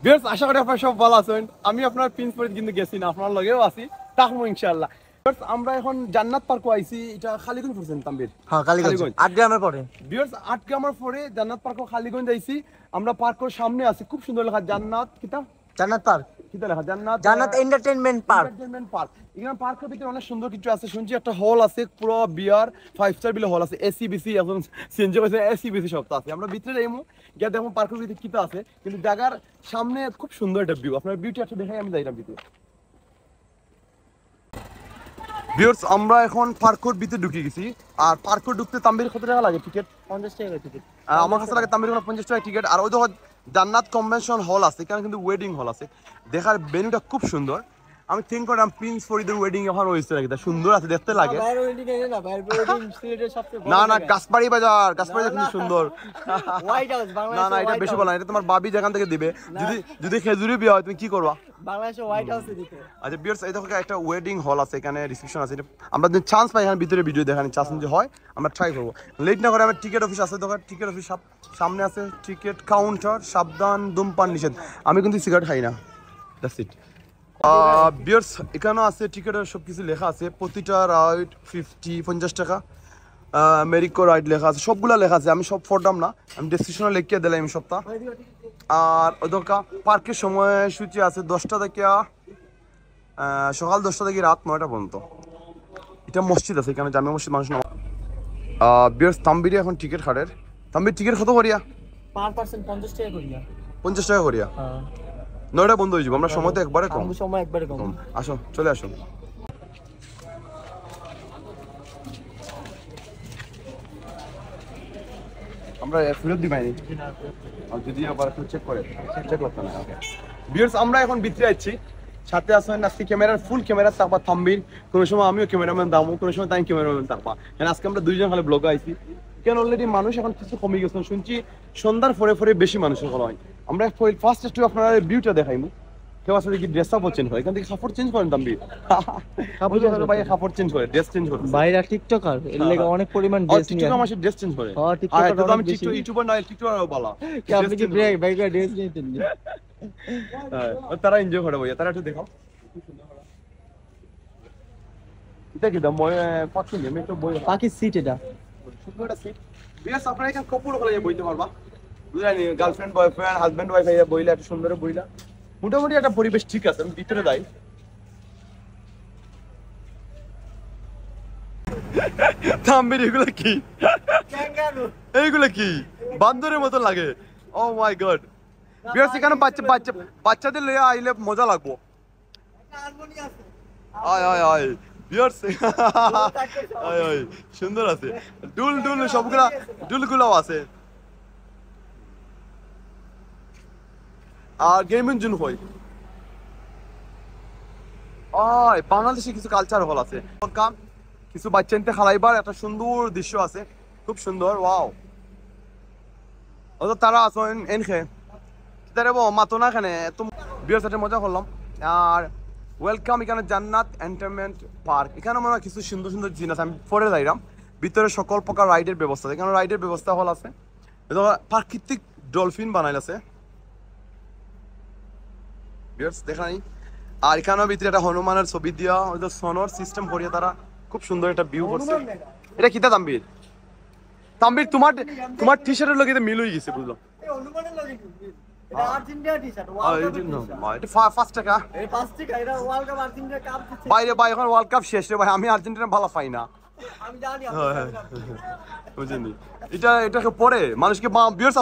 Viewers আশা করি আপনারা সব ভালো আছেন। আমি আপনার প্রিন্স ফরিদ কিন্তু গেছি না, আপনার লগেও আছি, থাকবো ইনশাআল্লাহ। ভিউয়ার্স আমরা এখন জান্নাত পার্ক আইছি, এটা খালিগঞ্জ পড়ছেন তাম্বির। হ্যাঁ কালীগঞ্জ 8 গ্রামের পরে। ভিউয়ার্স 8 গ্রামের পরে জান্নাত পার্ক খালিগঞ্জ আইছি। আমরা পার্কের সামনে আছি, খুব সুন্দর লেখা জান্নাত কিতা জান্নাত পার্ক, কিতা লেখা জান্নাত জান্নাত এন্টারটেইনমেন্ট পার্ক। Entertainment park. এখানে পার্কের ভিতরে অনেক সুন্দর কিছু আছে, শুনছি একটা হল আছে, পুরো বিয়ার 5 স্টার বিলে হল আছে, এসি বিসি এখন সিএনজি আছে, এসি বিসি সব আছে। আমরা ভিতরে যাইমু, গিয়ে দেখো পার্কের ভিতরে কিতা আছে, কিন্তু জায়গার সামনে খুব সুন্দর একটা ভিউ। আপনার ভিউটা একটু দেখাই, আমি যাইলাম ভিতরে। ভিউয়ার্স আমরা এখন পার্কের ভিতরে ঢুকে গেছি। আর পার্কে ঢুকতে তাম্বির কত টাকা লাগে টিকিট? 50 টাকা টিকিট। আমার কাছে লাগে তাম্বির 50 টাকা টিকিট। আর ওই দেখো জান্নাত কনভেনশন হল আছে, এখানে কিন্তু ওয়েডিং হল আছে। দেখার ভেন্যুটা খুব সুন্দর। আমি থিঙ্ক করলাম প্রিন্স ফরিদের ওয়েডিং এখন হয়েছে নাকি, সুন্দর আছে দেখতে লাগে। না না গাছবাড়ি বাজার, গাছবাড়ি খুব সুন্দর। না না এটা বেশি বলা, এটা তোমার বাবি যেখান থেকে দিবে। যদি খেজুরি বিয়ে হয় তুমি কি করবা? বাংলাদেশে হোয়াইট হাউসে দিতে। আচ্ছা ভিউয়ার্স এই দেখো একটা ওয়েডিং হল আছে, এখানে রিসেপশন আছে। আমরা যদি চান্স পাই এখানে ভিতরে ভিডিও দেখানি চান্স যদি হয় আমরা ট্রাই করবো। লেট না করে আমার টিকিট অফিস আছে, দেখো টিকিট অফিস সামনে আছে, টিকিট কাউন্টার, সাবধান ধূমপান নিষেধ। আমি কিন্তু সিগারেট খাই না, দ্যাটস ইট। ভিউয়ার্স এখানেও আছে টিকিটের সব কিছু লেখা আছে, প্রতিটা রাইড 50 টাকা। মেরিকো রাইড লেখা আছে, সবগুলা লেখা আছে। আমি সব পড়লাম না, আমি ডেসক্রিপশনে লিখিয়ে দিলাম এই সপ্তাহ। আর ওদকা পার্কের সময়সূচি আছে 10টা থেকে সকাল 10টা থেকে রাত 9টা পর্যন্ত। এটা মসজিদ আছে, এখানে জামে মসজিদ মানুষ নামাজ। ভিউয়ার্স তাম্বিরে এখন টিকিট কাটের। তাম্বির টিকিট কত করিয়া? পার পারসন 50 টাকা করিয়া। 50 টাকা করিয়া। হ্যাঁ 9টা বন্ধ হয়ে যাবে, আমরা সময় তো একবারে কম। সময় একবারে কম। আসো চলে আসো। আমরা ফেরত দিবাইনি, যদি আবার একটু চেক করে চেক করতে না। ওকে ভিউয়ার্স আমরা এখন ভিতরে আছি, সাথে আসেন আজকে ক্যামেরার ফুল ক্যামেরা থাকবা থাম্বিন, কোনো সময় আমিও ক্যামেরাম্যান দামু, কোনো সময় তাই ক্যামেরাম্যান থাকবা। কারণ আজকে আমরা দুইজন খালি ব্লগে আইছি। কেন অলরেডি মানুষ এখন কিছু কমে গেছে, শুনছি সন্ধ্যার পরে পরে বেশি মানুষের হলো হয়। আমরা ফার্স্ট একটু আপনারা ভিউটা দেখাইমু। কেউ আসলে কি ড্রেস আপও চেঞ্জ হয়, এখান থেকে কাপড় চেঞ্জ করেন তাম্বি? ভাই কাপড় চেঞ্জ করে, ড্রেস চেঞ্জ করে বাইরে টিকটকার এর লাগা অনেক পরিমাণ ড্রেস নিয়ে টিকটক আমার ড্রেস চেঞ্জ করে। হ্যাঁ টিকটকার আমি টিকটক ইউটিউবার না, টিকটকারও বলা কি আপনি কি ব্রেক বাইরে ড্রেস নিয়ে দেন? হ্যাঁ তারা এনজয় করে ভাইয়া, তারা একটু দেখাও। এটা কি দাম মই পাচ্ছি না, আমি একটু বই পাকি সিট এটা সুন্দর একটা সিট। বিয়াস আপনারা এখানে কাপড় হলে বইতে পারবা, বুঝলেন? গার্লফ্রেন্ড বয়ফ্রেন্ড হাজবেন্ড ওয়াইফ আইয়া বইলা একটু সুন্দর বইলা। মোটামুটি একটা পরিবেশ ঠিক আছে। আমি ভিতরে যাই। থাম্বির এগুলো কি? ক্যাঙ্গারু। এইগুলো কি বান্দরের মতো লাগে? ও মাই গড। বিয়াস এখানে বাচ্চাদের লইয়া আইলে মজা লাগবো। হারমোনি আছে। আয় আয় আয় বিয়ার্স আয় আয় সুন্দর আছে, ডুল ডুল সবগুলা ডুলগুলাও আছে। আর গেমিং জোন হয়। আয় বাংলাদেশে কিছু কালচার হল আছে, কিছু বাচ্চা নিতে খালাইবার একটা সুন্দর দৃশ্য আছে, খুব সুন্দর। ওয়াও ওটা তারা আসো এনখে তারে মাতো না এখানে তুমি বিয়ার সাথে মজা করলাম। আর ওয়েলকাম এখানে জান্নাত এন্টারটেইনমেন্ট পার্ক। এখানে মনে হয় কিছু সুন্দর সুন্দর জিনিস আছে, আমি পরে যাইলাম। ভিতরে সকল প্রকার রাইডের ব্যবস্থা আছে, এখানে রাইডের ব্যবস্থা হল আছে। প্রাকৃতিক ডলফিন বানাইল আছে দেখা নাই। আর এখানেও ভিতরে একটা হনুমানের ছবি দিয়া ওই যে সোনর সিস্টেম করিয়া তারা খুব সুন্দর একটা ভিউ করছে। এটা কিতা তাম্বির? তাম্বির তোমার টি শার্টের লোক মিল হয়ে গেছে, বুঝলো? এটা আর্জেন্টিনা টি-শার্ট, এটা 5 টাকা। এই 5 টাকা এটা ওয়ার্ল্ড কাপ আর্জেন্টিনা কাপ দিচ্ছে। বাইরে ভাই এখন ওয়ার্ল্ড কাপ শেষ রে ভাই, আমি আর্জেন্টিনা ভালো পাই না। আমি জানি বুঝিনি এটাকে পরে মানুষকে ভিউয়ার্স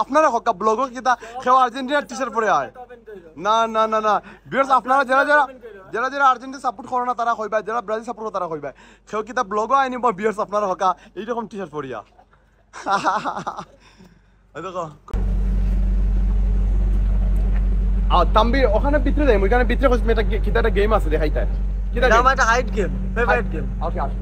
আপনারা হকা ব্লগ কিতা কেউ আর্জেন্টিনার টি-শার্ট পরে আয় না না না না। ভিউয়ার্স আপনারা যারা আর্জেন্টিনা সাপোর্ট করে না তারা কইবা, যারা ব্রাজিল সাপোর্ট করে তারা কইবা কেউ কিতা ব্লগও আইনি বা ভিউয়ার্স আপনারা হকা এইরকম টি-শার্ট পরিয়া। দেখো তাম্বির ওখানে ভিতরে যাই, ওইখানে ভিতরে এটা কিতা একটা গেম আছে দেখাইতে। কিতা নাম একটা হাইড গেম, ফেভারিট গেম। ওকে আসো।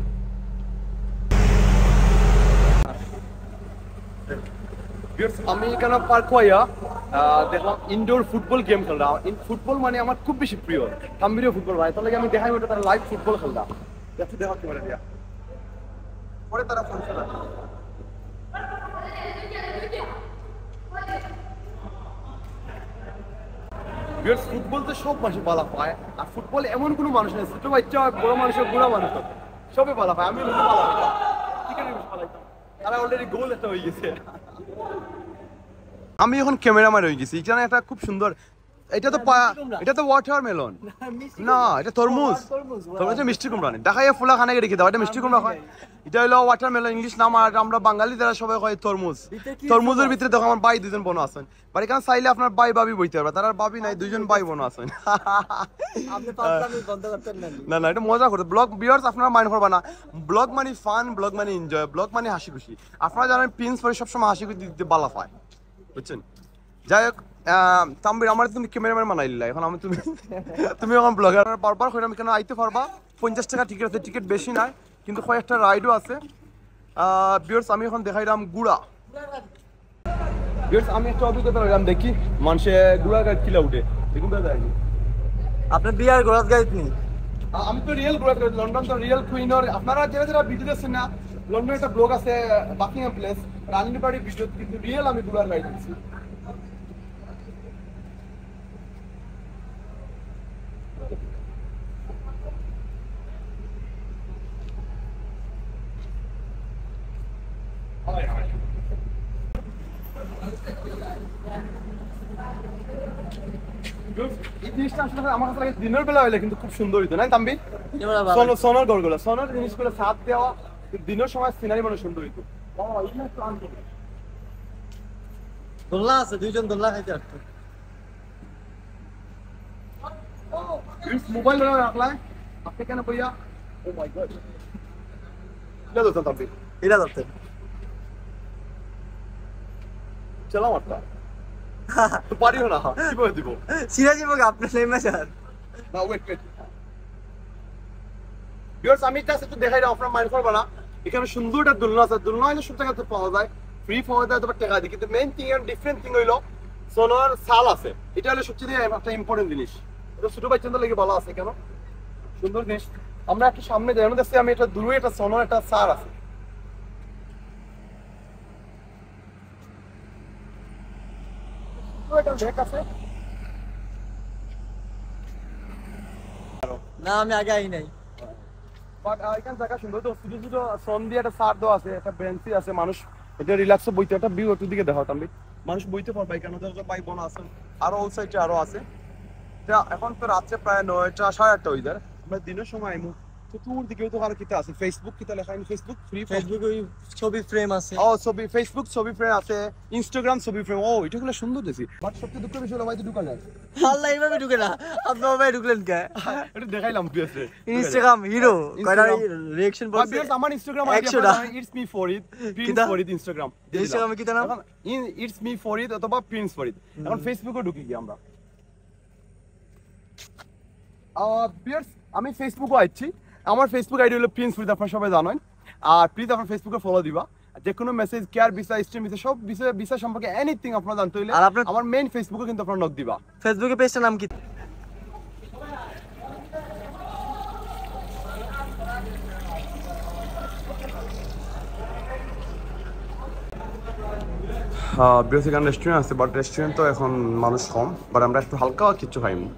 আমি এখানে পার্ক হইয়া দেখলাম ইনডোর ফুটবল গেম খেলরা। ফুটবল মানে আমার খুব বেশি প্রিয়, তাম্বিরও ফুটবল ভাই, তাহলে আমি দেখাই ওটা তারা লাইভ ফুটবল খেলরা। দেখো দেখো ক্যামেরা দিয়া পরে তারা ফোন খেলা। বিয়ার্স ফুটবল তো সব মানুষ ভালো পায়, আর ফুটবল এমন কোনো মানুষ নেই, ছোট বাচ্চা বড় মানুষ বুড়া মানুষ সবই ভালো পায়। আমি ভালো পাইতাম, ক্রিকেটের বেশি ভালো পাইতাম। তারা অলরেডি গোল একটা হয়ে গেছে। আমি এখন ক্যামেরাম্যান হয়ে গেছি। এখানে একটা খুব সুন্দর, এটা তো ওয়াটারমেলন না, এটা তরমুজ। তরমুজ মিষ্টি কুমড়া নেই, দেখাই ফুলা খানে রেখে দাও, এটা মিষ্টি কুমড়া হয়। এটা হলো ওয়াটারমেলন ইংলিশ নাম, আর আমরা বাঙালি যারা সবাই কয় তরমুজ। তরমুজের ভিতরে দেখো আমার ভাই দুজন বোন আছেন, বাট এখানে চাইলে আপনার ভাই ভাবি বইতে পারবে, তার ভাবি নাই, দুজন ভাই বোন আছেন। না না, এটা মজা করতে ব্লগ ভিউয়ার্স, আপনারা মাইন্ড করবা না। ব্লগ মানে ফান, ব্লগ মানে এনজয়, ব্লগ মানে হাসি খুশি। আপনারা জানেন প্রিন্স পরে সবসময় হাসি খুশি দিতে বালা পায়, বুঝছেন? যাই হোক, তাম্বির আমার তুমি ক্যামেরাম্যান বানাইলা, এখন আমি তুমি এখন ব্লগার। বারবার করে আমি কেন আইতে পারবা, 50 টাকা টিকিট আছে, টিকিট বেশি নাই, কিন্তু কয়েকটা রাইডও আছে। ভিউয়ার্স আমি এখন দেখাইলাম গুড়া। ভিউয়ার্স আমি একটা অভিজ্ঞতা হইলাম, দেখি মানুষে গুড়া গাড়ি কিলা উঠে, দেখুন দাদা। আপনার বিয়ার গোলাপ গাইত নি? আমি তো রিয়েল গুড়া গাড়ি, লন্ডন তো রিয়েল কুইনর। আপনারা যারা যারা ভিডিও দেখছেন না, লন্ডনে একটা ব্লগ আছে Buckingham place, running party video, কিন্তু রিয়েল আমি গুড়া গাড়ি দিচ্ছি। এই জিনিসটা আসলে আমার কাছে লাগে দিনের বেলা হইলে কিন্তু খুব সুন্দর হইতো, না তাম্বি? সোনার গড়গুলো, সোনার জিনিসগুলো সাথ দেওয়া, দিনের সময় সিনারি মানে সুন্দর হইতো। দোলনা আছে, দুইজন দোলনা খাইতে আসতো। মোবাইল রাখলাই আপনি কেন বইয়া? ও মাই গড, এটা তো তাম্বি, এটা ধরতে চলো মারতা তো পারিও না, কিভাবে দিব? সিরাজি বকে আপনার নেমে যান না, ওয়েট ওয়েট ভিউয়ার্স, আমি এটা একটু দেখাই দাও, আপনারা মাইন্ড করবা না। এখানে সুন্দর একটা দোলনা আছে, দোলনা হইলে সব জায়গাতে পাওয়া যায়, ফ্রি পাওয়া যায়, তোমার টাকা দিয়ে। কিন্তু main thing and different thing হইলো সোনার সাল আছে, এটা হলো সবচেয়ে একটা ইম্পর্টেন্ট জিনিস। এটা ছোট বাচ্চাদের লাগে ভালো আছে, কেন সুন্দর জিনিস। আমরা একটু সামনে যাই, দেখছি আমি এটা দূরে একটা সোনার একটা সার আছে। একটা লেক আছে। না, আমি আগে আই নাই। বাট এখানে জায়গা সুন্দর, তো ছোট ছোট সন দিয়ে একটা সার দেওয়া আছে, একটা বেঞ্চি আছে, মানুষ এটা রিল্যাক্সে বইতে, একটা ভিউ একটু দিকে দেখাতাম, মানুষ বইতে পারবে। কেন ভাই বোন আছেন, আরো ওই সাইডে আরো আছে। এখন তো রাত্রে প্রায় 9টা 8:30 হয়ে যায়, আমরা দিনের সময় আইমু। চতুর্দিকে তো আরো কিতা আছে, ফেসবুক কিতা লেখা, ফেসবুক ফ্রি, ফেসবুকে ওই ছবি ফ্রেম আছে। ও ছবি, ফেসবুক ছবি ফ্রেম আছে, ইনস্টাগ্রাম ছবি ফ্রেম। ও এটা গুলো সুন্দর দেখি, বাট সবচেয়ে দুঃখের বিষয় হলো ভাই তো ঢুকা যায়। আল্লাহ, এইভাবে ঢুকে না, আপনার ভাই ঢুকলেন কে? এটা দেখাইলাম পিএসএ ইনস্টাগ্রাম হিরো কয়টা রিঅ্যাকশন বলছে। আমার ইনস্টাগ্রাম 100 টা। It's me Farid, Prince Farid Instagram. ইনস্টাগ্রামে কি নাম? ইটস মি ফরিদ অথবা প্রিন্স ফরিদ। এখন ফেসবুকে ঢুকি গিয়ে আমরা। ভিউয়ার্স আমি ফেসবুকে আইছি, আমার ফেসবুক আইডি হলো প্রিন্স ফরিদ, আপনারা সবাই জানেন। আর প্লিজ আপনার ফেসবুকে ফলো দিবা, যে কোনো message, care, visa, stream visa, সব ভিসা সম্পর্কে এনিথিং আপনারা জানতে হইলে আর আপনার আমার মেইন ফেসবুকে কিন্তু আপনারা নক দিবা। ফেসবুকে পেজটার নাম কি? বিরসিকান রেস্টুরেন্ট আছে, বাট রেস্টুরেন্ট তো এখন মানুষ কম, বাট আমরা একটু হালকা কিছু খাইনি।